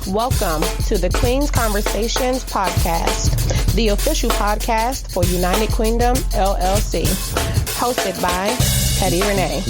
Welcome to the Queen's Conversations podcast, the official podcast for United Queendom LLC, hosted by Teddi Rene.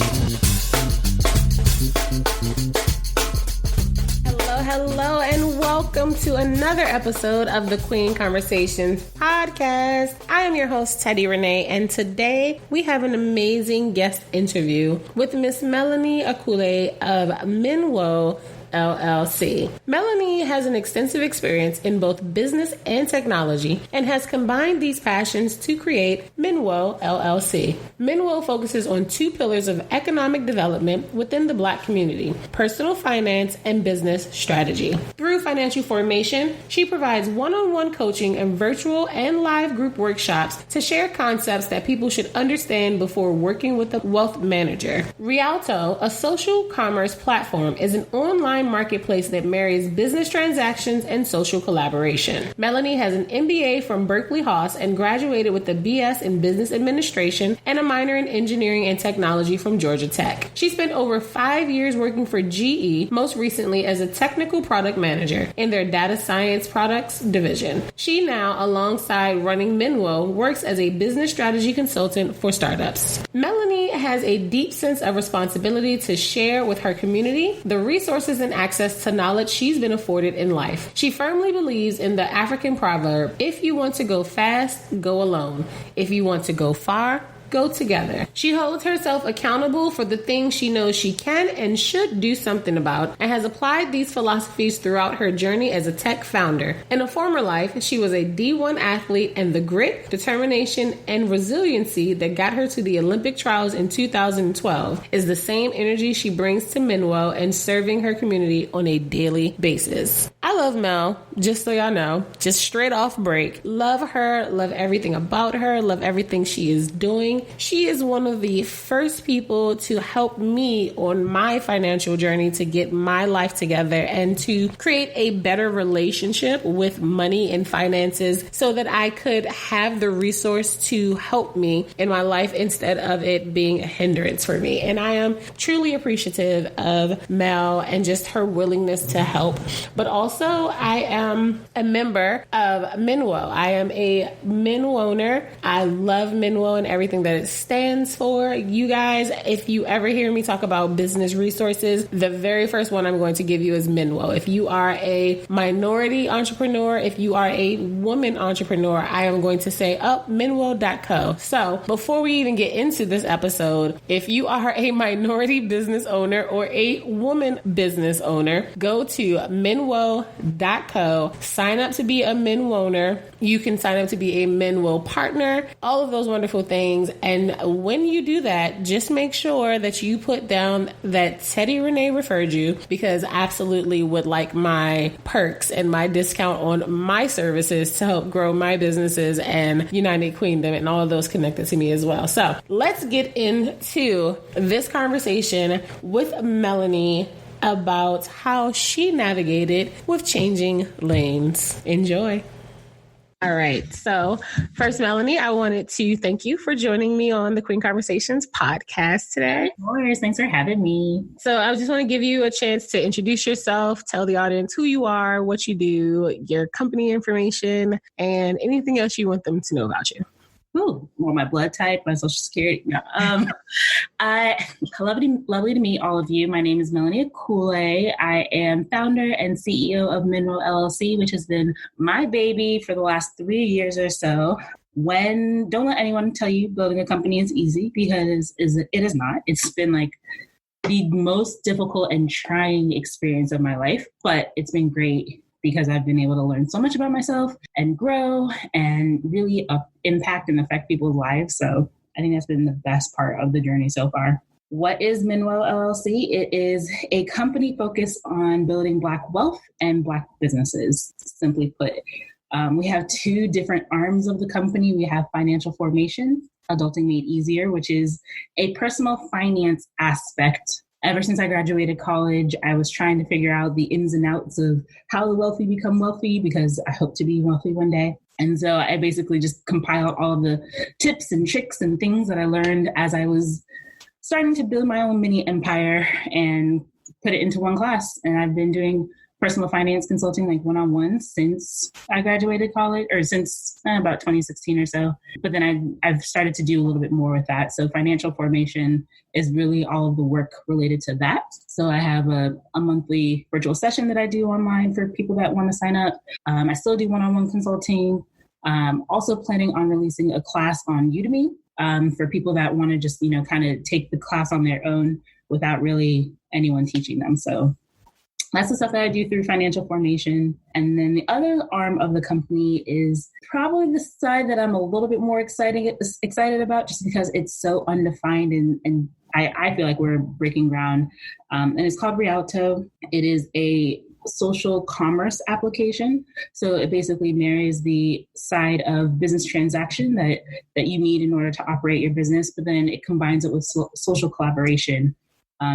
Hello, and welcome to another episode of the Queen Conversations podcast. I am your host, Teddi Rene, and today we have an amazing guest interview with Miss Melanie Akwule of MINWO LLC. Melanie has an extensive experience in both business and technology and has combined these passions to create MINWO LLC. MINWO focuses on two pillars of economic development within the Black community: personal finance and business strategy. Through financial formation, she provides one-on-one coaching and virtual and live group workshops to share concepts that people should understand before working with a wealth manager. Rialto, a social commerce platform, is an online marketplace that marries business transactions and social collaboration. Melanie has an MBA from Berkeley-Haas and graduated with a BS in business administration and a minor in engineering and technology from Georgia Tech. She spent over 5 years working for GE, most recently as a technical product manager in their data science products division. She now, alongside running MINWO, works as a business strategy consultant for startups. Melanie has a deep sense of responsibility to share with her community the resources and access to knowledge she's been afforded in life. She firmly believes in the African proverb, if you want to go fast, go alone. If you want to go far, go together. She holds herself accountable for the things she knows she can and should do something about, and has applied these philosophies throughout her journey as a tech founder. In a former life, she was a D1 athlete, and the grit, determination, and resiliency that got her to the Olympic trials in 2012 is the same energy she brings to MINWO and serving her community on a daily basis. I love Mel, just so y'all know, just straight off break. Love her, love everything about her, love everything she is doing. She is one of the first people to help me on my financial journey to get my life together and to create a better relationship with money and finances so that I could have the resource to help me in my life instead of it being a hindrance for me. And I am truly appreciative of Mel and just her willingness to help. But also, I am a member of MINWO. I am a MINWOner. I love MINWO and everything that it stands for. You guys, if you ever hear me talk about business resources, the very first one I'm going to give you is MINWO. If you are a minority entrepreneur, if you are a woman entrepreneur, I am going to say MINWO.co. So before we even get into this episode, if you are a minority business owner or a woman business owner, go to MINWO.co, sign up to be a MINWOner. You can sign up to be a MINWO partner, all of those wonderful things. And when you do that, just make sure that you put down that Teddi Rene referred you, because I absolutely would like my perks and my discount on my services to help grow my businesses and United Queendom and all of those connected to me as well. So let's get into this conversation with Melanie about how she navigated with changing lanes. Enjoy. All right. So first, Melanie, I wanted to thank you for joining me on the Queen Conversations podcast today. Of course. Thanks for having me. So I just want to give you a chance to introduce yourself, tell the audience who you are, what you do, your company information, and anything else you want them to know about you. Ooh, well, my blood type, my social security. No. Lovely to meet all of you. My name is Melanie Akwule. I am founder and CEO of MINWO LLC, which has been my baby for the last 3 years or so. Don't let anyone tell you building a company is easy, because it is not. It's been like the most difficult and trying experience of my life, but it's been great, because I've been able to learn so much about myself and grow and really impact and affect people's lives. So I think that's been the best part of the journey so far. What is MINWO LLC? It is a company focused on building Black wealth and Black businesses, simply put. We have two different arms of the company. We have financial formation, Adulting Made Easier, which is a personal finance aspect. Ever since I graduated college, I was trying to figure out the ins and outs of how the wealthy become wealthy, because I hope to be wealthy one day. And so I basically just compiled all of the tips and tricks and things that I learned as I was starting to build my own mini empire and put it into one class. And I've been doing personal finance consulting, like one-on-one, since I graduated college, or since about 2016 or so. But then I've started to do a little bit more with that. So financial formation is really all of the work related to that. So I have a monthly virtual session that I do online for people that want to sign up. I still do one-on-one consulting. Also planning on releasing a class on Udemy for people that want to just, kind of take the class on their own without really anyone teaching them. So that's the stuff that I do through financial formation. And then the other arm of the company is probably the side that I'm a little bit more excited about, just because it's so undefined and I feel like we're breaking ground. And it's called Rialto. It is a social commerce application. So it basically marries the side of business transaction that you need in order to operate your business, but then it combines it with social collaboration.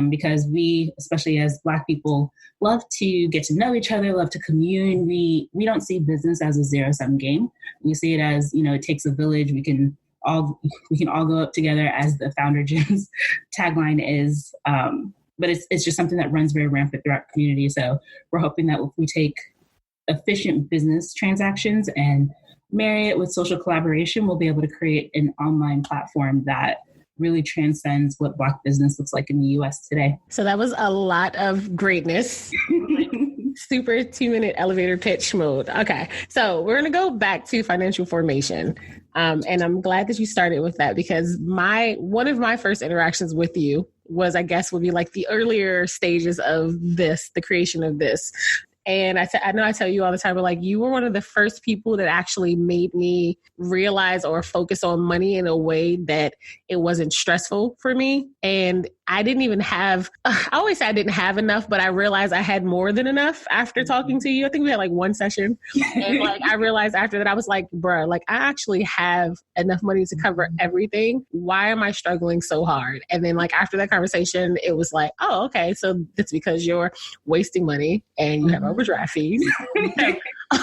Because we, especially as Black people, love to get to know each other, love to commune. We don't see business as a zero-sum game. We see it as, it takes a village. We can all go up together, as the founder Jim's tagline is. But it's just something that runs very rampant throughout the community. So we're hoping that if we take efficient business transactions and marry it with social collaboration, we'll be able to create an online platform that really transcends what Black business looks like in the US today. So that was a lot of greatness. Super 2-minute elevator pitch mode. Okay. So we're going to go back to financial formation. And I'm glad that you started with that, because one of my first interactions with you was, I guess, would be like the earlier stages of this, the creation of this. And I know I tell you all the time, but like, you were one of the first people that actually made me realize or focus on money in a way that it wasn't stressful for me. And I didn't even have, I always say I didn't have enough, but I realized I had more than enough after talking to you. I think we had like one session. And like, I realized after that, I was like, bruh, like I actually have enough money to cover everything. Why am I struggling so hard? And then like, after that conversation, it was like, oh, okay. So it's because you're wasting money and you have overdraft fees.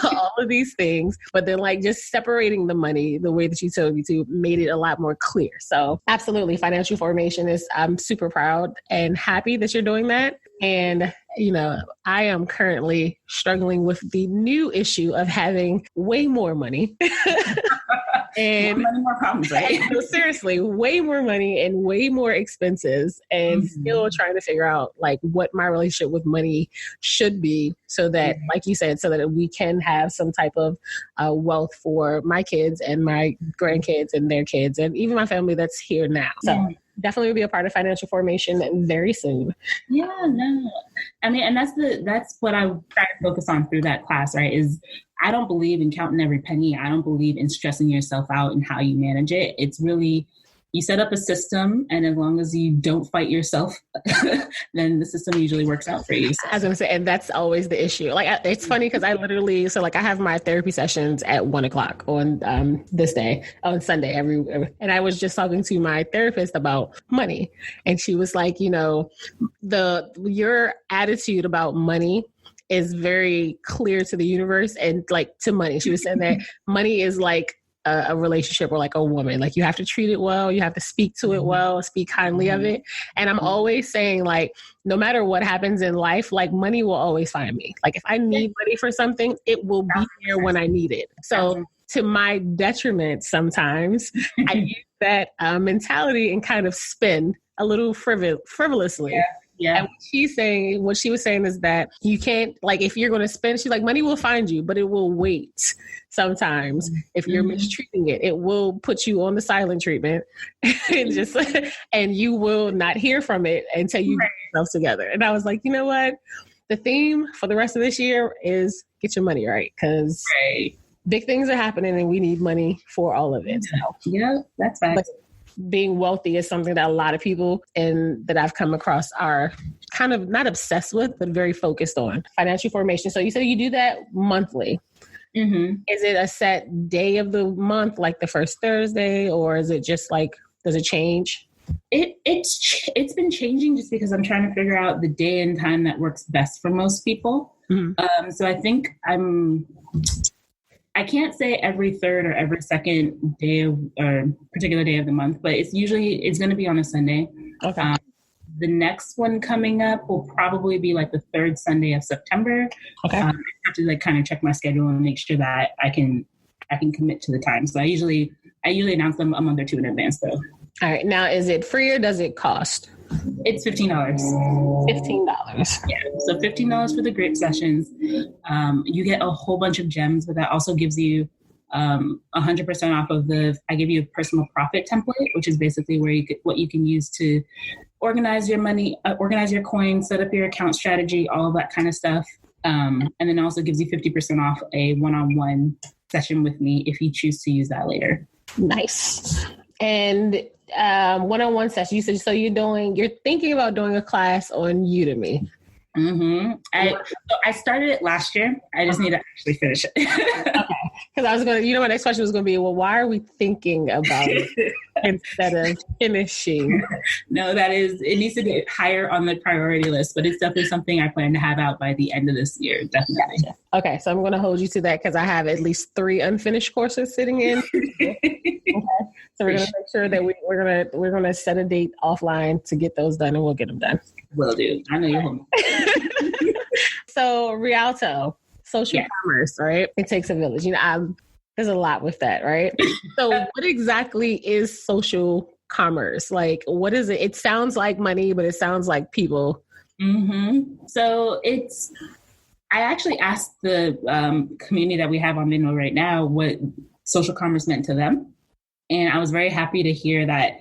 All of these things, but then like just separating the money the way that you told me to made it a lot more clear. So absolutely, financial formation I'm super proud and happy that you're doing that. And, I am currently struggling with the new issue of having way more money. And more problems, right? No, seriously, way more money and way more expenses, and still trying to figure out like what my relationship with money should be, so that, like you said, so that we can have some type of wealth for my kids and my grandkids and their kids, and even my family that's here now. So definitely will be a part of financial formation very soon. Yeah, no. I mean, and that's what I try to focus on through that class, right? Is I don't believe in counting every penny. I don't believe in stressing yourself out and how you manage it. It's really, you set up a system, and as long as you don't fight yourself, then the system usually works out for you. So. I was going to say, and that's always the issue. Like, it's funny because I have my therapy sessions at 1:00 on this day, on Sunday, and I was just talking to my therapist about money, and she was like, your attitude about money is very clear to the universe and like to money. She was saying that money is like a relationship or like a woman. Like, you have to treat it well. You have to speak to it well, speak kindly of it. And I'm always saying, like, no matter what happens in life, like money will always find me. Like, if I need money for something, it will be there when I need it. So to my detriment, sometimes I use that mentality and kind of spend a little frivolously. Yeah. And what she was saying is that you can't, like, if you're going to spend, she's like, money will find you, but it will wait. Sometimes if you're mistreating it, it will put you on the silent treatment and you will not hear from it until you get yourself together. And I was like, you know what? The theme for the rest of this year is get your money right. Because big things are happening and we need money for all of it. So, yeah, that's facts. Being wealthy is something that a lot of people that I've come across are kind of not obsessed with, but very focused on financial formation. So you said you do that monthly. Is it a set day of the month, like the first Thursday, or is it just like, does it change? It's been changing just because I'm trying to figure out the day and time that works best for most people. So I think I can't say every third or every second day or particular day of the month, but it's going to be on a Sunday. Okay. The next one coming up will probably be like the third Sunday of September. Okay. I have to like kind of check my schedule and make sure that I can commit to the time. So I usually announce them a month or two in advance though. All right. Now, is it free or does it cost? It's $15. $15. Yeah. So $15 for the group sessions. You get a whole bunch of gems, but that also gives you 100% off of I give you a personal profit template, which is basically where what you can use to organize your money, organize your coins, set up your account strategy, all of that kind of stuff. And then also gives you 50% off a one-on-one session with me if you choose to use that later. Nice. And one-on-one session, you said, so you're thinking about doing a class on Udemy. Mm-hmm. I started it last year. I just need to actually finish it. Okay. Because I was going to, my next question was going to be, well, why are we thinking about it instead of finishing? No, it needs to be higher on the priority list, but it's definitely something I plan to have out by the end of this year. Definitely. Gotcha. Okay. So I'm going to hold you to that because I have at least 3 unfinished courses sitting in. Okay. So we're going to make sure that we're going to set a date offline to get those done, and we'll get them done. Will do. I know you're home. So Rialto, social commerce, right? It takes a village. There's a lot with that, right? So what exactly is social commerce? Like, what is it? It sounds like money, but it sounds like people. Mm-hmm. So I actually asked the community that we have on MINWO right now what social commerce meant to them. And I was very happy to hear that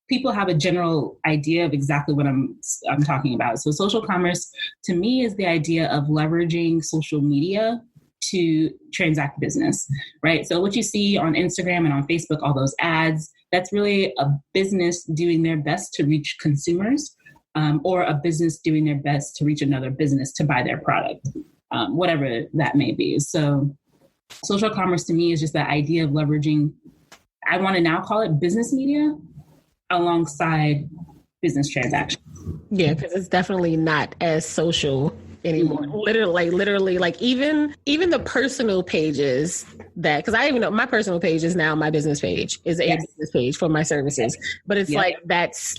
people have a general idea of exactly what I'm talking about. So social commerce to me is the idea of leveraging social media to transact business, right? So what you see on Instagram and on Facebook, all those ads, that's really a business doing their best to reach consumers, or a business doing their best to reach another business to buy their product, whatever that may be. So social commerce to me is just that idea of leveraging, I want to now call it business media, alongside business transactions. Yeah, because it's definitely not as social anymore. Mm-hmm. Literally, like even the personal pages that, because I even know my personal page is now my business page, is a business page for my services. But it's like that's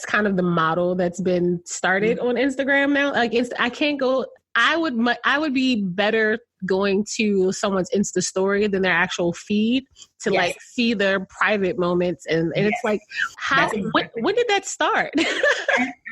kind of the model that's been started on Instagram now. Like I can't go. I would be better going to someone's Insta story than their actual feed to like see their private moments. And it's like, when did that start?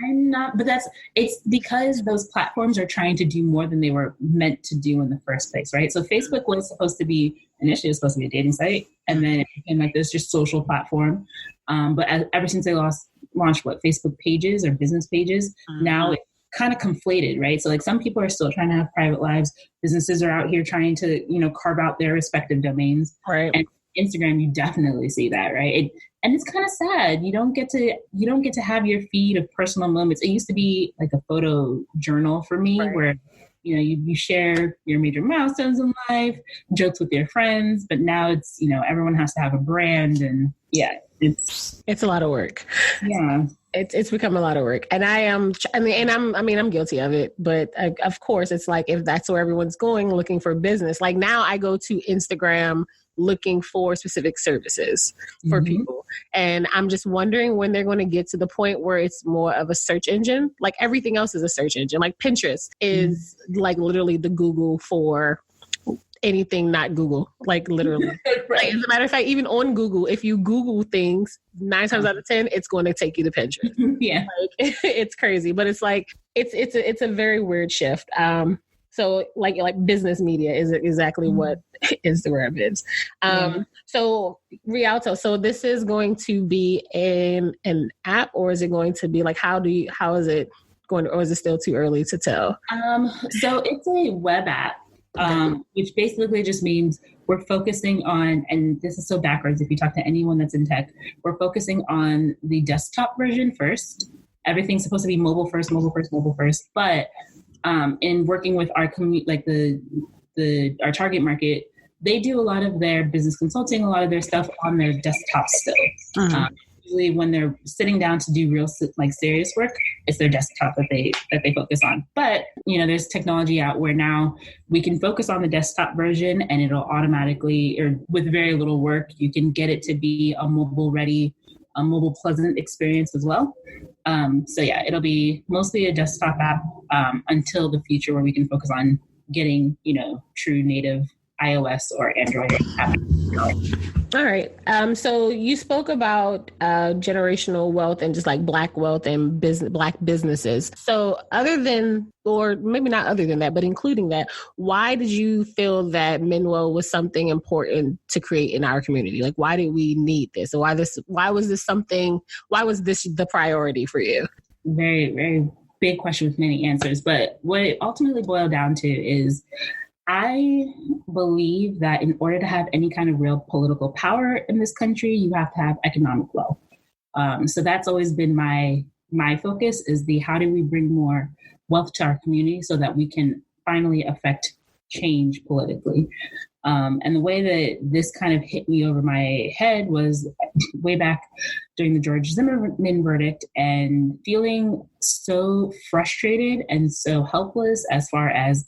I'm not, but it's because those platforms are trying to do more than they were meant to do in the first place, right? So Facebook was supposed to be, initially it was supposed to be a dating site, and then it became like this just social platform. But ever since they launched Facebook pages or business pages, now it's kind of conflated, right? So like some people are still trying to have private lives. Businesses are out here trying to, carve out their respective domains. Right. And Instagram, you definitely see that, right? And it's kind of sad. You don't get to have your feed of personal moments. It used to be like a photo journal for me, right, where you share your major milestones in life, jokes with your friends, but now it's, everyone has to have a brand, and it's a lot of work. Yeah. It's become a lot of work, and I'm guilty of it, but of course it's like, if that's where everyone's going, looking for business, like now I go to Instagram looking for specific services for people. And I'm just wondering when they're going to get to the point where it's more of a search engine. Like everything else is a search engine. Like Pinterest is like literally the Google for anything not Google, like literally. Right. Like, as a matter of fact, even on Google, if you Google things 9 times out of 10, it's going to take you to Pinterest. Yeah, like, it's crazy, but it's like it's a very weird shift. So like business media is exactly what Instagram is. So Rialto, so this is going to be an app, or is it going to be like, how is it going to, or is it still too early to tell? So it's a web app. Which basically just means we're focusing on, and this is so backwards if you talk to anyone that's in tech, we're focusing on the desktop version first. Everything's supposed to be mobile first. But in working with our community, like our target market, they do a lot of their business consulting, a lot of their stuff on their desktop still. Usually when they're sitting down to do real serious work, it's their desktop that they focus on. But there's technology out where now we can focus on the desktop version, and it'll automatically, or with very little work, you can get it to be a mobile pleasant experience as well. So yeah, it'll be mostly a desktop app until the future where we can focus on getting, true native iOS or Android app. All right. So you spoke about generational wealth and just like Black wealth and Black businesses. So other than, or maybe not other than that, but including that, why did you feel that MINWO was something important to create in our community? Like, why did we need this? Or why was this the priority for you? Very, very big question with many answers. But what it ultimately boiled down to is I believe that in order to have any kind of real political power in this country, you have to have economic wealth. So that's always been my focus is how do we bring more wealth to our community so that we can finally affect change politically. And the way that this kind of hit me over my head was way back during the George Zimmerman verdict and feeling so frustrated and so helpless as far as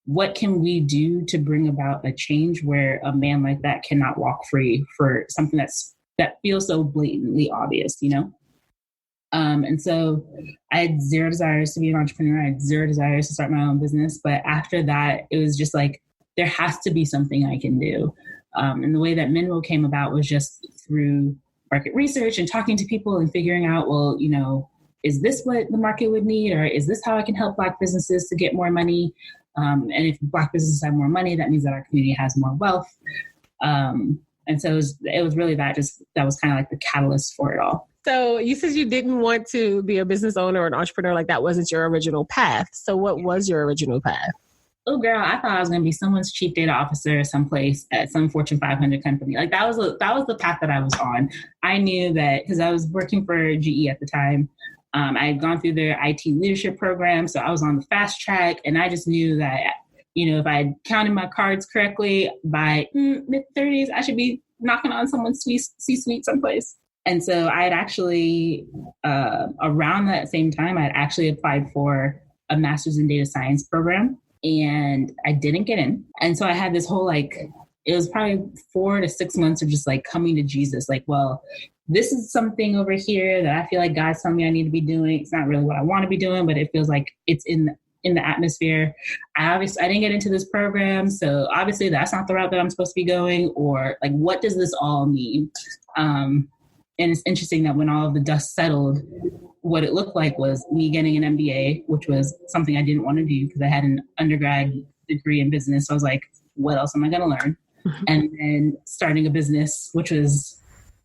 what can we do to bring about a change where a man like that cannot walk free for something that feels so blatantly obvious, And so I had zero desires to be an entrepreneur. I had zero desires to start my own business. But after that, it was just like, there has to be something I can do. And the way that MINWO came about was just through market research and talking to people and figuring out, well, is this what the market would need? Or is this how I can help Black businesses to get more money? And if Black businesses have more money, that means that our community has more wealth. And so it was really that was kind of like the catalyst for it all. So you said you didn't want to be a business owner or an entrepreneur, like that wasn't your original path. So what was your original path? Oh, girl, I thought I was going to be someone's chief data officer someplace at some Fortune 500 company. Like that was the path that I was on. I knew that because I was working for GE at the time. I had gone through their IT leadership program, so I was on the fast track, and I just knew that, if I had counted my cards correctly, by mid-30s, I should be knocking on someone's C-suite someplace. And so I had actually, around that same time, I had actually applied for a master's in data science program, and I didn't get in. And so I had this whole, it was probably 4 to 6 months of just coming to Jesus, well, this is something over here that I feel like God's telling me I need to be doing. It's not really what I want to be doing, but it feels like it's in the atmosphere. I didn't get into this program, so obviously that's not the route that I'm supposed to be going. Or what does this all mean? And it's interesting that when all of the dust settled, what it looked like was me getting an MBA, which was something I didn't want to do because I had an undergrad degree in business. So I was like, what else am I going to learn? And then starting a business, which was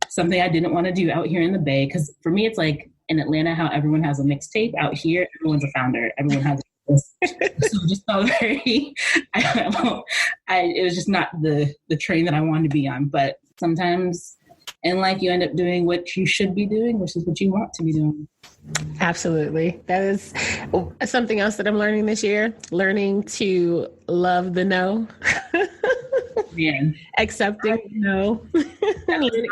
something I didn't want to do out here in the Bay. Because for me, it's like in Atlanta, how everyone has a mixtape. Out here, everyone's a founder. Everyone has a so just felt very, it was just not the train that I wanted to be on. But sometimes in life, you end up doing what you should be doing, which is what you want to be doing. Absolutely. That is something else that I'm learning this year, learning to love the no. Man. Accepting no.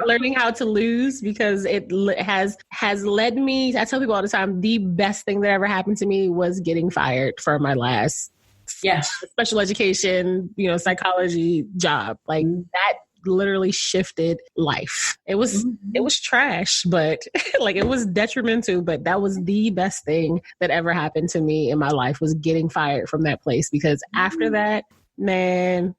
learning how to lose, because it has led me, I tell people all the time, the best thing that ever happened to me was getting fired for my last special education, psychology job. That literally shifted life. It was trash, but it was detrimental, but that was the best thing that ever happened to me in my life, was getting fired from that place. Because after that, man,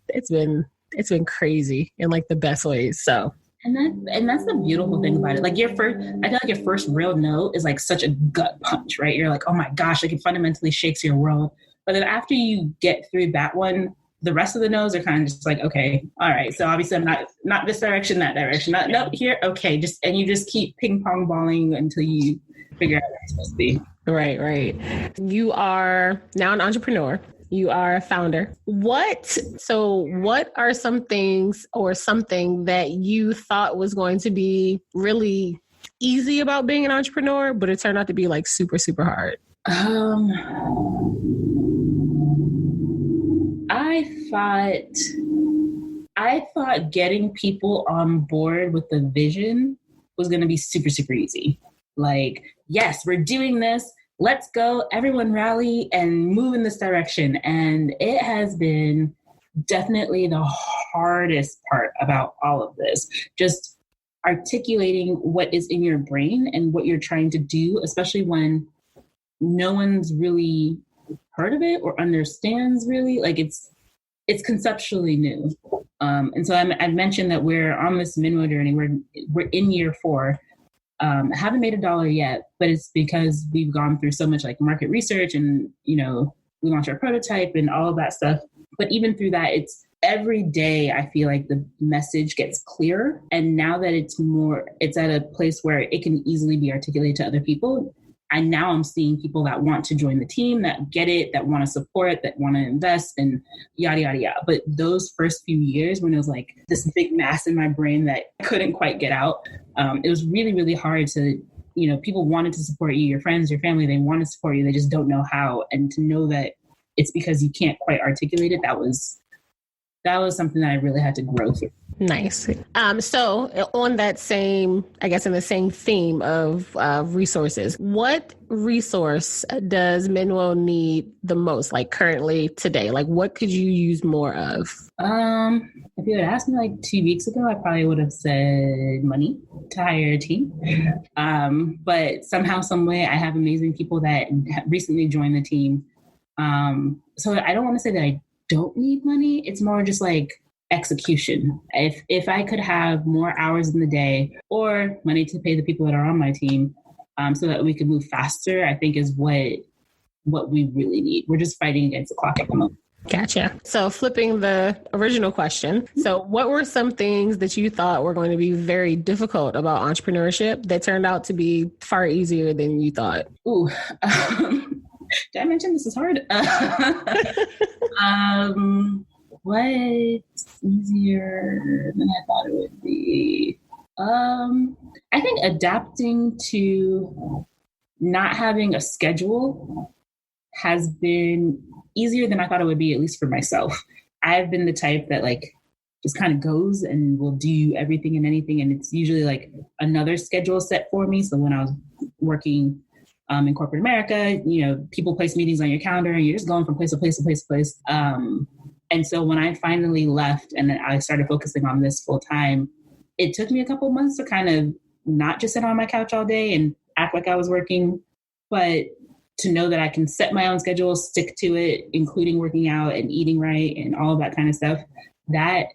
it's been crazy in the best ways. So and that's the beautiful thing about it. I feel like your first real no is such a gut punch, right? You're like, oh my gosh, it fundamentally shakes your world. But then after you get through that one, the rest of the no's are kind of just okay, all right. So obviously I'm not this direction, that direction, no, here, okay. And you just keep ping pong balling until you figure out what it's supposed to be. Right. You are now an entrepreneur. You are a founder. What are some things or something that you thought was going to be really easy about being an entrepreneur, but it turned out to be super, super hard? I thought getting people on board with the vision was going to be super, super easy. Yes, we're doing this. Let's go, everyone rally and move in this direction. And it has been definitely the hardest part about all of this. Just articulating what is in your brain and what you're trying to do, especially when no one's really heard of it or understands really, like it's conceptually new. And so I mentioned that we're on this MINWO journey. We're in year 4. I haven't made $1 yet, but it's because we've gone through so much like market research and, we launched our prototype and all of that stuff. But even through that, it's every day I feel like the message gets clearer. And now that it's at a place where it can easily be articulated to other people. And now I'm seeing people that want to join the team, that get it, that want to support, that want to invest and yada, yada, yada. But those first few years when it was like this big mass in my brain that I couldn't quite get out, it was really, really hard to, people wanted to support you, your friends, your family, they want to support you. They just don't know how. And to know that it's because you can't quite articulate it, that was something that I really had to grow through. Nice. So on that same, I guess in the same theme of resources, what resource does MINWO need the most, like currently today? Like what could you use more of? If you had asked me like 2 weeks ago, I probably would have said money to hire a team. But somehow, some way, I have amazing people that recently joined the team. So I don't want to say that I don't need money. It's more just like execution. If I could have more hours in the day or money to pay the people that are on my team, so that we could move faster, I think is what we really need. We're just fighting against the clock at the moment. Gotcha. So flipping the original question. So what were some things that you thought were going to be very difficult about entrepreneurship that turned out to be far easier than you thought? Ooh, did I mention this is hard? What's easier than I thought it would be? I think adapting to not having a schedule has been easier than I thought it would be, at least for myself. I've been the type that like just kind of goes and will do everything and anything. And it's usually like another schedule set for me. So when I was working in corporate America, people place meetings on your calendar and you're just going from place to place to place to place. And so when I finally left and I started focusing on this full time, it took me a couple months to kind of not just sit on my couch all day and act like I was working, but to know that I can set my own schedule, stick to it, including working out and eating right and all of that kind of stuff. That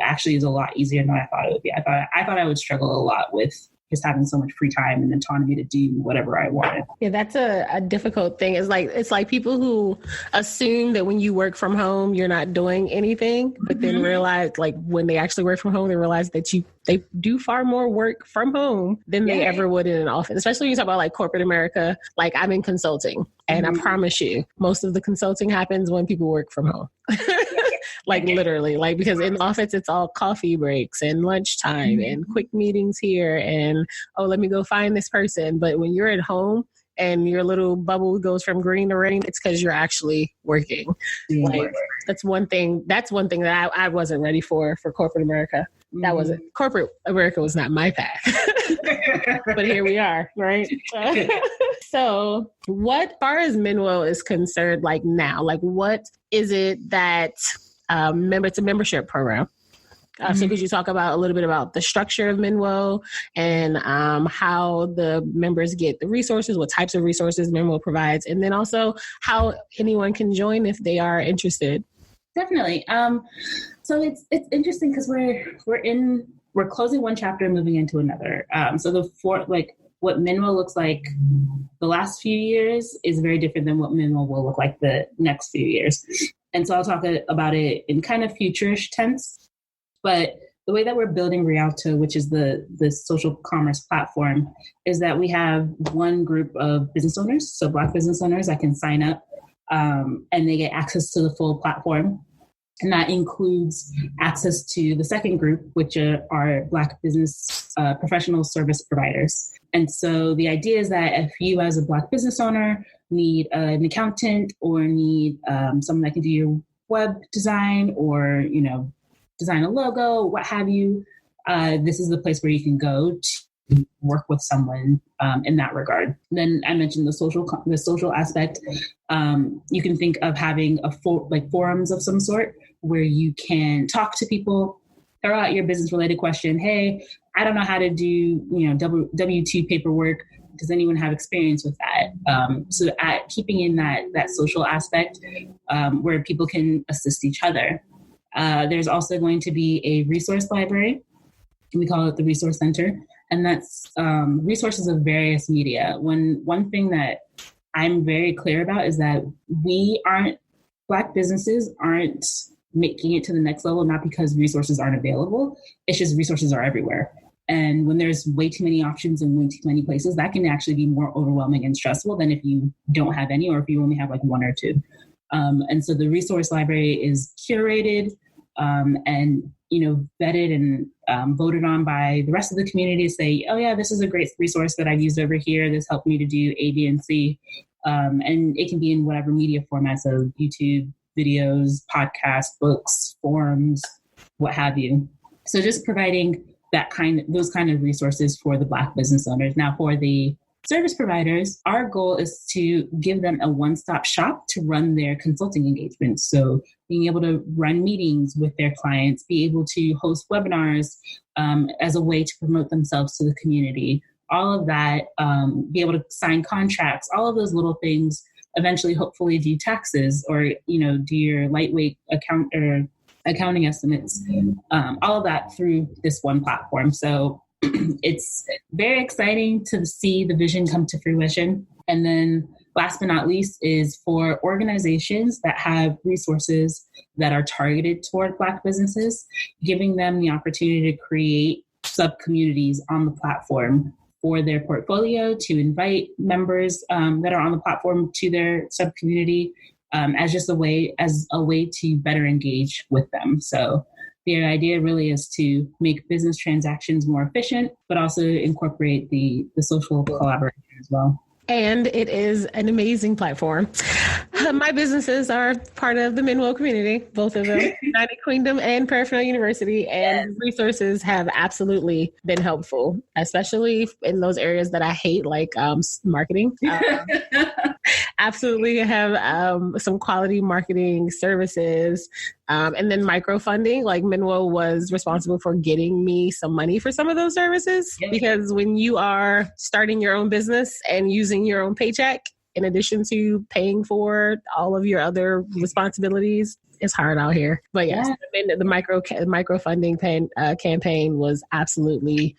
actually is a lot easier than I thought it would be. I thought I would struggle a lot with just having so much free time and autonomy to do whatever I wanted. Yeah, that's a difficult thing. It's like people who assume that when you work from home, you're not doing anything, but then realize like when they actually work from home, they realize that they do far more work from home than they ever would in an office, especially when you talk about like corporate America. Like I'm in consulting and I promise you, most of the consulting happens when people work from home. Like literally, like because in the office, it's all coffee breaks and lunchtime and quick meetings here and, oh, let me go find this person. But when you're at home and your little bubble goes from green to red, it's because you're actually working. Like that's one thing that I wasn't ready for corporate America. That wasn't corporate America was not my path, but here we are, right? So what, as far as MINWO is concerned, like now, like what is it that it's a membership program? So could you talk about a little bit about the structure of MINWO and how the members get the resources, what types of resources MINWO provides, and then also how anyone can join if they are interested? Definitely. So it's interesting because we're closing one chapter and moving into another. So what MINWO looks like the last few years is very different than what MINWO will look like the next few years. And so I'll talk about it in kind of future-ish tense. But the way that we're building Rialto, which is the social commerce platform, is that we have one group of business owners, so Black business owners that can sign up and they get access to the full platform. And that includes access to the second group, which are Black business professional service providers. And so the idea is that if you as a Black business owner need an accountant or need someone that can do your web design or, design a logo, what have you, this is the place where you can go to work with someone in that regard. Then I mentioned the social aspect. You can think of having forums of some sort where you can talk to people throw out your business related question. Hey, I don't know how to do, W-2 paperwork. Does anyone have experience with that? So keeping in that social aspect where people can assist each other. There's also going to be a resource library. We call it the Resource Center. And that's resources of various media. One thing that I'm very clear about is that Black businesses aren't making it to the next level, not because resources aren't available. It's just resources are everywhere. And when there's way too many options in way too many places, that can actually be more overwhelming and stressful than if you don't have any, or if you only have like one or two. And so the resource library is curated and, vetted and voted on by the rest of the community to say, oh yeah, this is a great resource that I've used over here. This helped me to do A, B, and C. And it can be in whatever media format, so YouTube, videos, podcasts, books, forums, what have you. So just providing those kind of resources for the Black business owners. Now, for the service providers, our goal is to give them a one-stop shop to run their consulting engagements. So being able to run meetings with their clients, be able to host webinars as a way to promote themselves to the community, all of that, be able to sign contracts, all of those little things, eventually, hopefully do taxes or, do your lightweight accounting estimates, all of that through this one platform. So it's very exciting to see the vision come to fruition. And then last but not least is for organizations that have resources that are targeted toward Black businesses, giving them the opportunity to create sub-communities on the platform for their portfolio, to invite members that are on the platform to their sub-community as a way to better engage with them. So the idea really is to make business transactions more efficient, but also incorporate the social collaboration as well. And it is an amazing platform. My businesses are part of the MINWO community, both of them, United Kingdom and Parallel University, and resources have absolutely been helpful, especially in those areas that I hate, like marketing. Absolutely have some quality marketing services. And then microfunding, like MINWO was responsible for getting me some money for some of those services. Because when you are starting your own business and using your own paycheck, in addition to paying for all of your other responsibilities, it's hard out here. But yes, the microfunding campaign was absolutely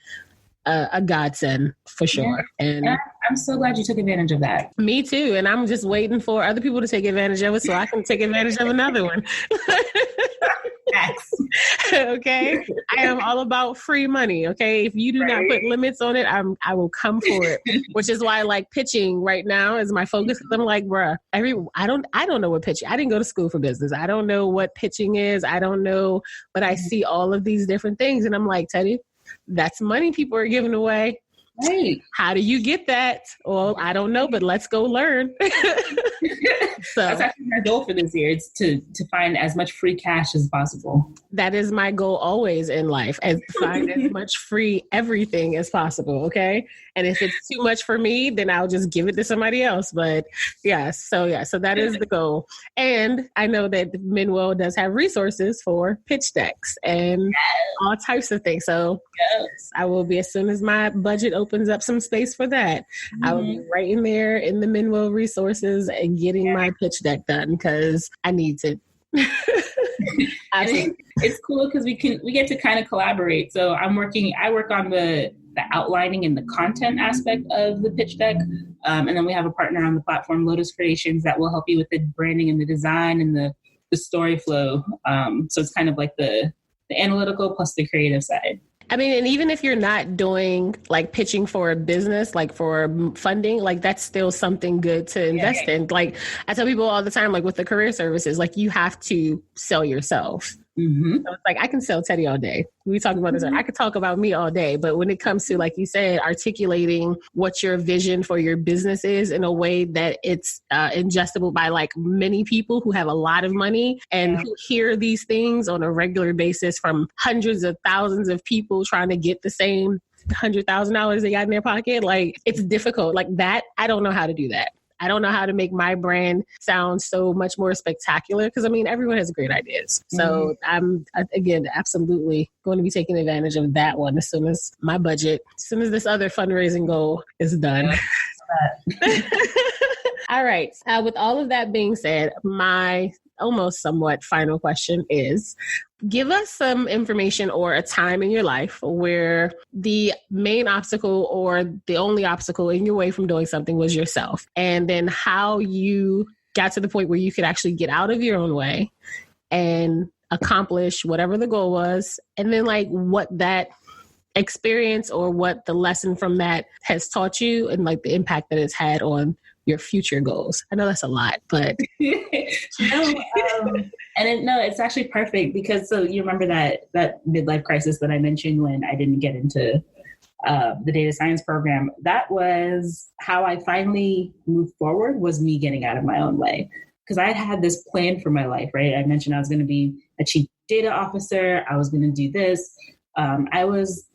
a godsend for sure. And I'm so glad you took advantage of that. Me too. And I'm just waiting for other people to take advantage of it so I can take advantage of another one. Okay. I am all about free money. Okay. If you do not put limits on it, I will come for it, which is why like pitching right now is my focus. I'm like, bruh, I don't know what pitching, I didn't go to school for business. I don't know what pitching is. I don't know, but I see all of these different things. And I'm like, Teddi, that's money people are giving away. Right. How do you get that? Well, I don't know, but let's go learn. So that's actually my goal for this year. It's to find as much free cash as possible. That is my goal always in life, and find as much free everything as possible. Okay. And if it's too much for me, then I'll just give it to somebody else. But so that is the goal. And I know that MINWO does have resources for pitch decks and all types of things. So I will be, as soon as my budget opens up some space for that, I will be right in there in the MINWO resources and getting my pitch deck done because I need to. It's cool because we get to kind of collaborate. So I work on the outlining and the content aspect of the pitch deck. And then we have a partner on the platform, Lotus Creations, that will help you with the branding and the design and the story flow. So it's kind of like the analytical plus the creative side. I mean, and even if you're not doing like pitching for a business, like for funding, like that's still something good to invest in. Like I tell people all the time, like with the career services, like you have to sell yourself. Mm-hmm. So it's like, I can sell Teddi all day. We talk about this. I could talk about me all day, but when it comes to, like you said, articulating what your vision for your business is in a way that it's ingestible by like many people who have a lot of money and who hear these things on a regular basis from hundreds of thousands of people trying to get the same $100,000 they got in their pocket. Like it's difficult like that. I don't know how to do that. I don't know how to make my brand sound so much more spectacular because I mean, everyone has great ideas. So I'm, again, absolutely going to be taking advantage of that one as soon as this other fundraising goal is done. All right. With all of that being said, my almost somewhat final question is, give us some information or a time in your life where the main obstacle or the only obstacle in your way from doing something was yourself. And then how you got to the point where you could actually get out of your own way and accomplish whatever the goal was. And then like what that experience or what the lesson from that has taught you and like the impact that it's had on your future goals. I know that's a lot, but it's actually perfect because so you remember that midlife crisis that I mentioned when I didn't get into the data science program. That was how I finally moved forward, was me getting out of my own way. Because I had this plan for my life, right? I mentioned I was going to be a chief data officer. I was going to do this. I was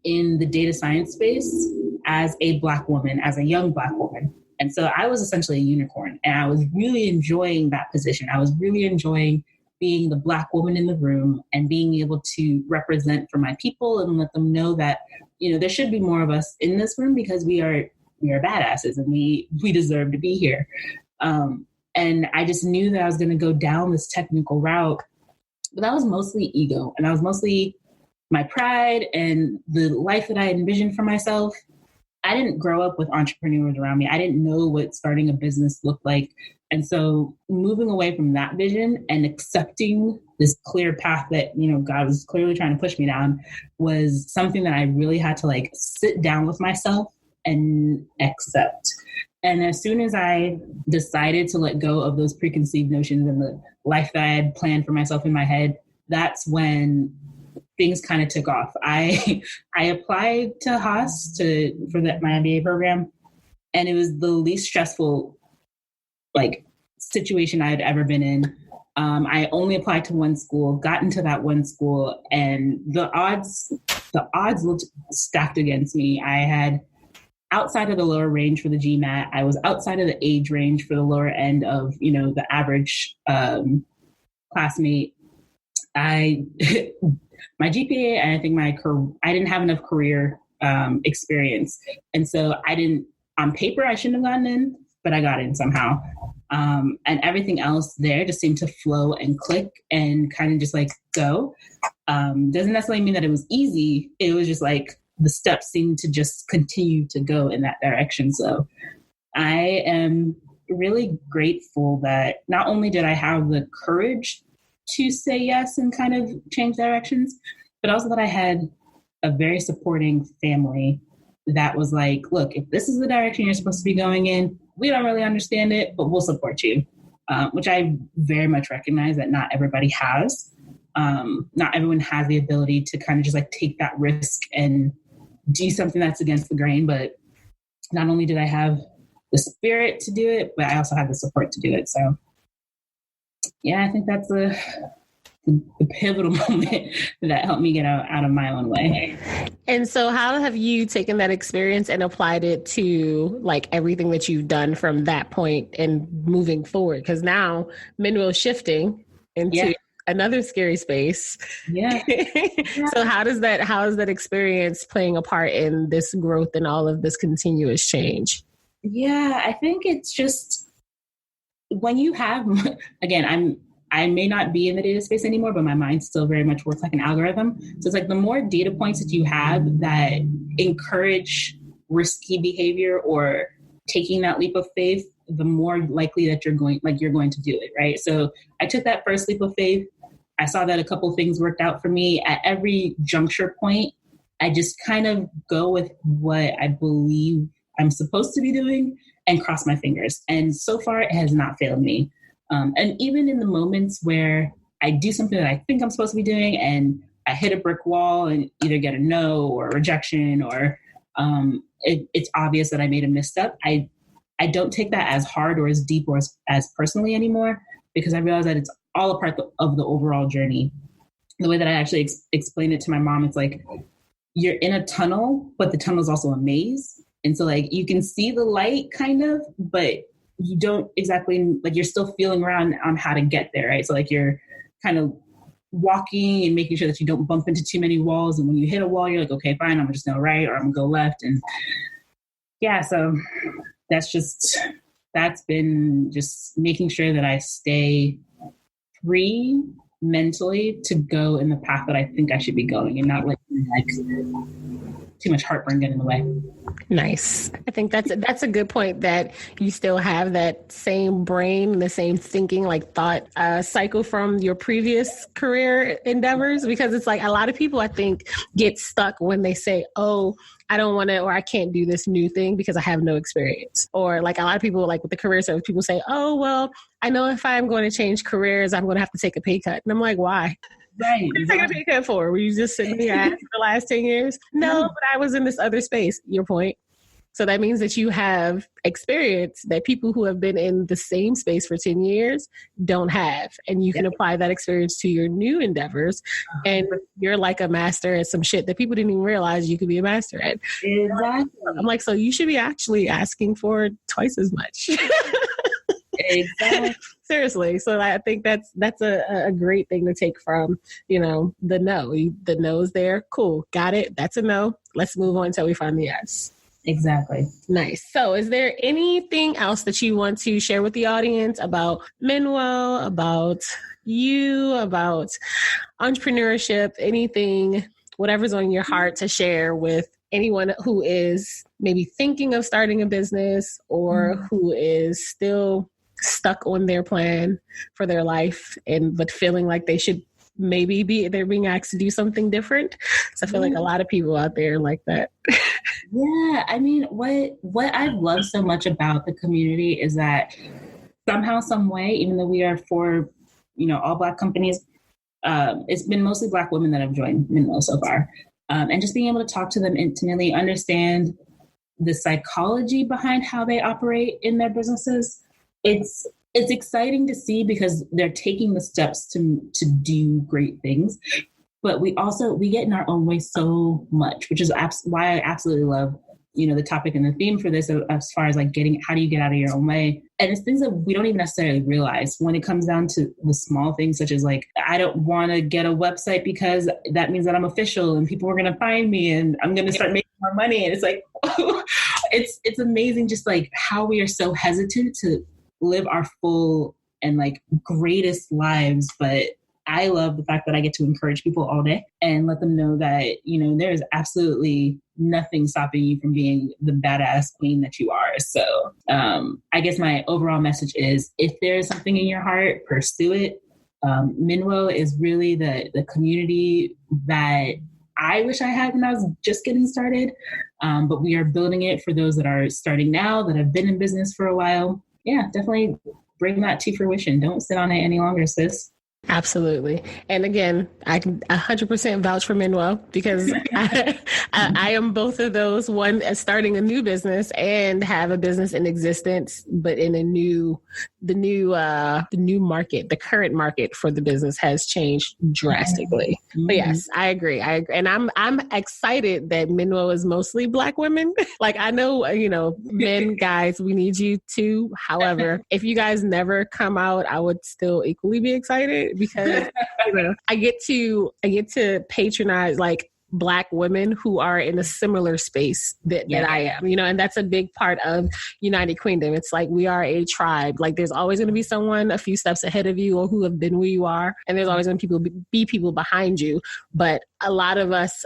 in the data science space as a Black woman, as a young Black woman. And so I was essentially a unicorn, and I was really enjoying that position. I was really enjoying being the Black woman in the room and being able to represent for my people and let them know that, you know, there should be more of us in this room because we are badasses and we deserve to be here. And I just knew that I was going to go down this technical route, but that was mostly ego, and that was mostly my pride and the life that I had envisioned for myself. I didn't grow up with entrepreneurs around me. I didn't know what starting a business looked like. And so moving away from that vision and accepting this clear path that, you know, God was clearly trying to push me down was something that I really had to like sit down with myself and accept. And as soon as I decided to let go of those preconceived notions and the life that I had planned for myself in my head, that's when things kind of took off. I applied to Haas for my MBA program, and it was the least stressful like situation I had ever been in. I only applied to one school, got into that one school, and the odds looked stacked against me. I had outside of the lower range for the GMAT. I was outside of the age range for the lower end of, you know, the average classmate. My GPA, and I think I didn't have enough career experience. And so on paper, I shouldn't have gotten in, but I got in somehow. And everything else there just seemed to flow and click and kind of just like go. Doesn't necessarily mean that it was easy. It was just like the steps seemed to just continue to go in that direction. So I am really grateful that not only did I have the courage to say yes and kind of change directions, but also that I had a very supporting family that was like, look, if this is the direction you're supposed to be going in, we don't really understand it, but we'll support you, which I very much recognize that not everybody has. Not everyone has the ability to kind of just like take that risk and do something that's against the grain. But not only did I have the spirit to do it, but I also had the support to do it. So yeah, I think that's the pivotal moment that helped me get out of my own way. And so how have you taken that experience and applied it to like everything that you've done from that point and moving forward? Because now MINWO is shifting into another scary space. Yeah. So how is that experience playing a part in this growth and all of this continuous change? Yeah, I think it's just when you have, again, I may not be in the data space anymore, but my mind still very much works like an algorithm. So it's like the more data points that you have that encourage risky behavior or taking that leap of faith, the more likely that you're going to do it, right? So I took that first leap of faith. I saw that a couple of things worked out for me. At every juncture point, I just kind of go with what I believe I'm supposed to be doing and cross my fingers. And so far, it has not failed me. And even in the moments where I do something that I think I'm supposed to be doing and I hit a brick wall and either get a no or a rejection or it's obvious that I made a misstep, I don't take that as hard or as deep or as personally anymore, because I realize that it's all a part of the overall journey. The way that I actually explain it to my mom, it's like you're in a tunnel, but the tunnel is also a maze. And so like you can see the light kind of, but you don't exactly, like you're still feeling around on how to get there, right? So like you're kind of walking and making sure that you don't bump into too many walls. And when you hit a wall, you're like, okay, fine, I'm just go right or I'm gonna go left. And yeah, so that's been just making sure that I stay free mentally to go in the path that I think I should be going and not let like too much heartburn get in the way. Nice. I think that's a good point, that you still have that same brain, the same thinking, like thought cycle from your previous career endeavors, because it's like a lot of people, I think, get stuck when they say, oh, I don't want to, or I can't do this new thing because I have no experience. Or like a lot of people, like with the career service, people say, oh, well, I know if I'm going to change careers, I'm going to have to take a pay cut. And I'm like, why? Right. What are you taking a pay cut for? Were you just sitting there for the last 10 years? No, but I was in this other space. Your point. So that means that you have experience that people who have been in the same space for 10 years don't have. And you can apply that experience to your new endeavors. And you're like a master at some shit that people didn't even realize you could be a master at. Exactly. I'm like, so you should be actually asking for twice as much. Exactly. Seriously. So I think that's a great thing to take from, the no. The no's there. Cool. Got it. That's a no. Let's move on until we find the yes. Exactly. Nice. So is there anything else that you want to share with the audience about MINWO, about you, about entrepreneurship, anything, whatever's on your heart to share with anyone who is maybe thinking of starting a business or who is still stuck on their plan for their life but feeling like they should maybe they're being asked to do something different. So I feel like a lot of people out there like that. Yeah. I mean, what I love so much about the community is that somehow, some way, even though we are for, all Black companies, it's been mostly Black women that have joined MINWO so far. And just being able to talk to them intimately, understand the psychology behind how they operate in their businesses. It's exciting to see because they're taking the steps to do great things. But we get in our own way so much, which is why I absolutely love, the topic and the theme for this as far as like how do you get out of your own way? And it's things that we don't even necessarily realize when it comes down to the small things, such as like, I don't want to get a website because that means that I'm official and people are going to find me and I'm going to start making more money. And it's like, it's amazing just like how we are so hesitant to live our full and like greatest lives. But I love the fact that I get to encourage people all day and let them know that, there is absolutely nothing stopping you from being the badass queen that you are. So I guess my overall message is if there's something in your heart, pursue it. MINWO is really the community that I wish I had when I was just getting started. But we are building it for those that are starting now, that have been in business for a while. Yeah, definitely bring that to fruition. Don't sit on it any longer, sis. Absolutely. And again, I can 100% vouch for MINWO because I am both of those, one starting a new business and have a business in existence, but in the new market, the current market for the business has changed drastically. Mm-hmm. But yes, I agree. And I'm excited that MINWO is mostly Black women. Like I know, men, guys, we need you too. However, if you guys never come out, I would still equally be excited because I get to patronize like Black women who are in a similar space that I am, and that's a big part of United Queendom. It's like we are a tribe. Like there's always going to be someone a few steps ahead of you or who have been where you are. And there's always going to be people behind you. But a lot of us,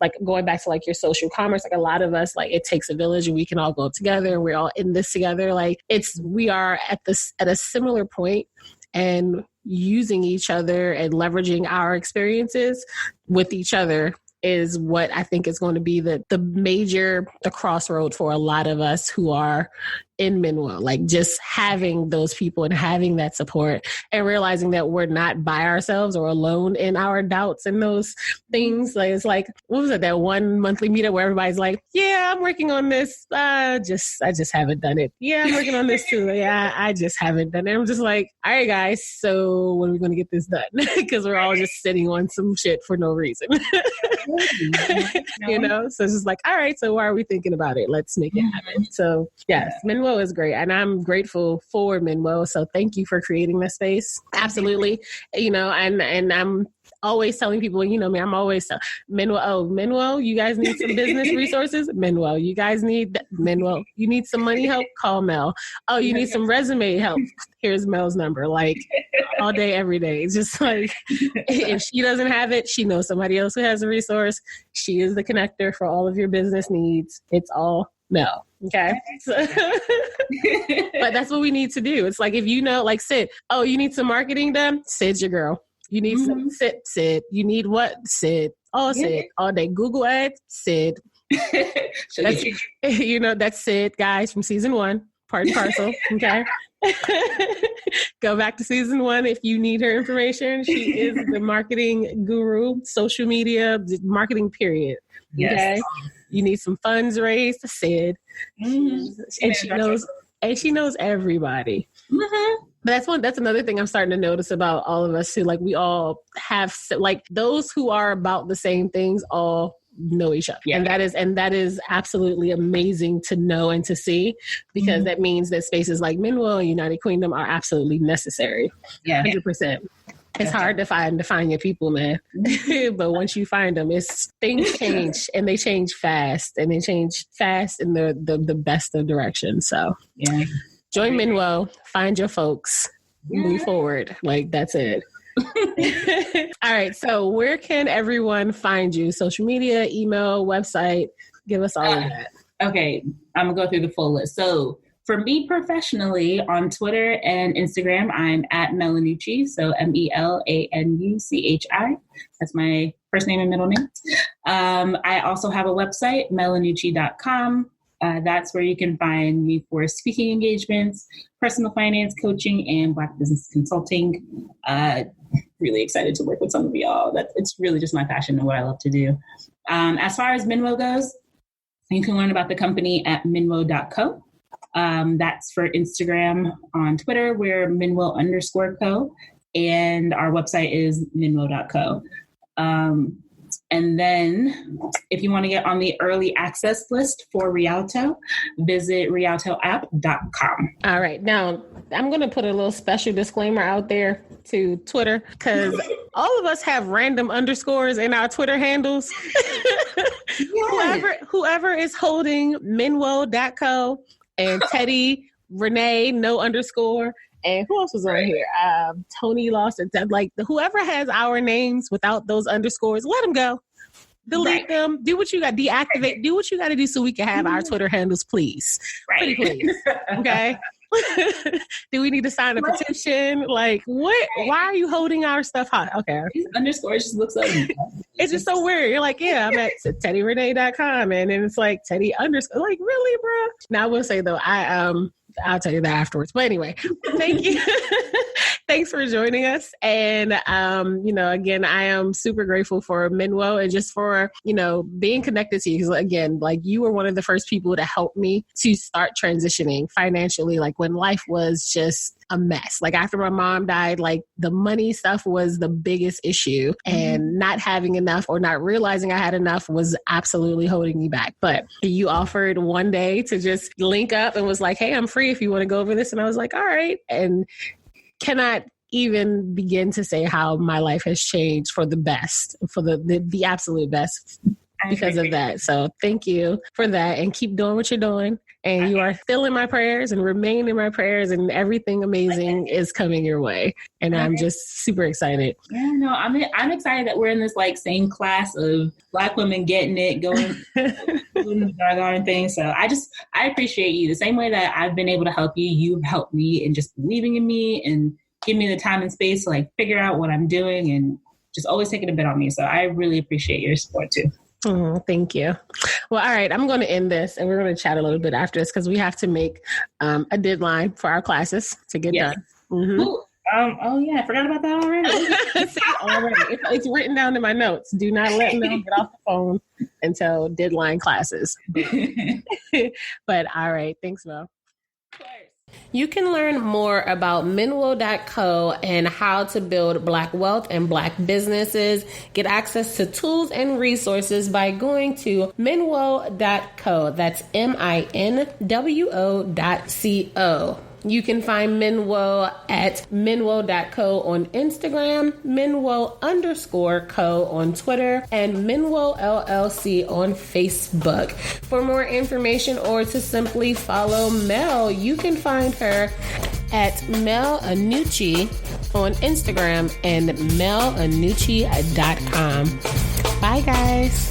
like going back to like your social commerce, like a lot of us, like it takes a village and we can all go together and we're all in this together. Like we are at a similar point and using each other and leveraging our experiences with each other is what I think is going to be the crossroad for a lot of us who are in MINWO, like just having those people and having that support and realizing that we're not by ourselves or alone in our doubts and those things. Like, it's like, what was it? That one monthly meetup where everybody's like, yeah, I'm working on this. I just haven't done it. Yeah, I'm working on this too. Yeah, I just haven't done it. I'm just like, all right, guys. So when are we going to get this done? Because we're all just sitting on some shit for no reason. You know, so it's just like, all right, so why are we thinking about it? Let's make it happen. So yes, MINWO is great. And I'm grateful for MINWO. So thank you for creating this space. Absolutely. You know, and I'm always telling people, you know me, I'm always MINWO, you guys need some business resources? MINWO, you guys need MINWO. You need some money help? Call Mel. Oh, you need some resume help? Here's Mel's number. Like all day, every day. It's just like, if she doesn't have it, she knows somebody else who has a resource. She is the connector for all of your business needs. It's all Mel. Okay. So, but that's what we need to do. It's like, if you know, like Sid, oh, you need some marketing done? Sid's your girl. You need some Sid. You need what? Sid. Oh, Sid. All day. Google ads, Sid. That's, you know, that's Sid, guys, from season 1, part and parcel. Okay. Go back to season 1 if you need her information. She is the marketing guru, social media, marketing, period. Yes. Okay. You need some funds raised, Sid. And she knows everybody. But that's another thing I'm starting to notice about all of us too. Like, we all have, like, those who are about the same things all know each other. Yeah. And that is absolutely amazing to know and to see, because that means that spaces like MINWO and United Kingdom are absolutely necessary. Yeah. 100%. It's hard to find your people, man. But once you find them, things change, and they change fast, and they change fast in the best of directions. So yeah. Join MINWO, find your folks, move forward. Like, that's it. All right. So where can everyone find you? Social media, email, website? Give us all of that. Okay. I'm going to go through the full list. So for me professionally, on Twitter and Instagram, I'm at Melanie Anuchi. So MELANUCHI. That's my first name and middle name. I also have a website, melanucci.com. That's where you can find me for speaking engagements, personal finance coaching, and Black business consulting. Really excited to work with some of y'all. It's really just my passion and what I love to do. As far as MINWO goes, you can learn about the company at minwo.co. That's for Instagram. On Twitter, we're minwo_co. And our website is minwo.co. And then if you want to get on the early access list for Rialto, visit rialtoapp.com. All right. Now, I'm going to put a little special disclaimer out there to Twitter, because all of us have random underscores in our Twitter handles. Whoever is holding minwo.co and Teddi Rene, no underscore. And who else was on here? Tony lost it. Like, whoever has our names without those underscores, let them go. Delete them. Do what you got. Deactivate. Do what you got to do so we can have our Twitter handles, please. Pretty please. Okay. Do we need to sign a petition? Like, what? Why are you holding our stuff hot? Okay. These underscores just look so it's just so weird. You're like, yeah, I'm at TeddiRene.com, and then it's like Teddi underscore. Like, really, bro? Now I will say though, I'll tell you that afterwards. But anyway, thank you. Thanks for joining us. And, again, I am super grateful for MINWO and just for, being connected to you. Because again, like, you were one of the first people to help me to start transitioning financially. Like, when life was just a mess. Like, after my mom died, like, the money stuff was the biggest issue, and not having enough or not realizing I had enough was absolutely holding me back. But you offered one day to just link up and was like, hey, I'm free if you want to go over this. And I was like, all right. And cannot even begin to say how my life has changed for the best, for the absolute best because of that. So thank you for that, and keep doing what you're doing. And you are still in my prayers and remain in my prayers, and everything amazing is coming your way. And I'm just super excited. Yeah, no, I'm excited that we're in this like same class of Black women getting it, going doing the doggone thing. So I appreciate you the same way that I've been able to help you. You've helped me in just believing in me and give me the time and space to like figure out what I'm doing, and just always taking a bit on me. So I really appreciate your support too. Oh, thank you. Well, all right, I'm going to end this and we're going to chat a little bit after this because we have to make a deadline for our classes to get done. Mm-hmm. Ooh, oh, yeah, I forgot about that already. See, already. It's written down in my notes. Do not let Mel get off the phone until deadline classes. But all right, thanks, Mel. You can learn more about MINWO.co and how to build Black wealth and Black businesses. Get access to tools and resources by going to MINWO.co. That's MINWO.co. You can find MINWO at MINWO.co on Instagram, MINWO_co on Twitter, and MINWO LLC on Facebook. For more information or to simply follow Mel, you can find her at Mel Anuchi on Instagram and melanuchi.com. Bye, guys.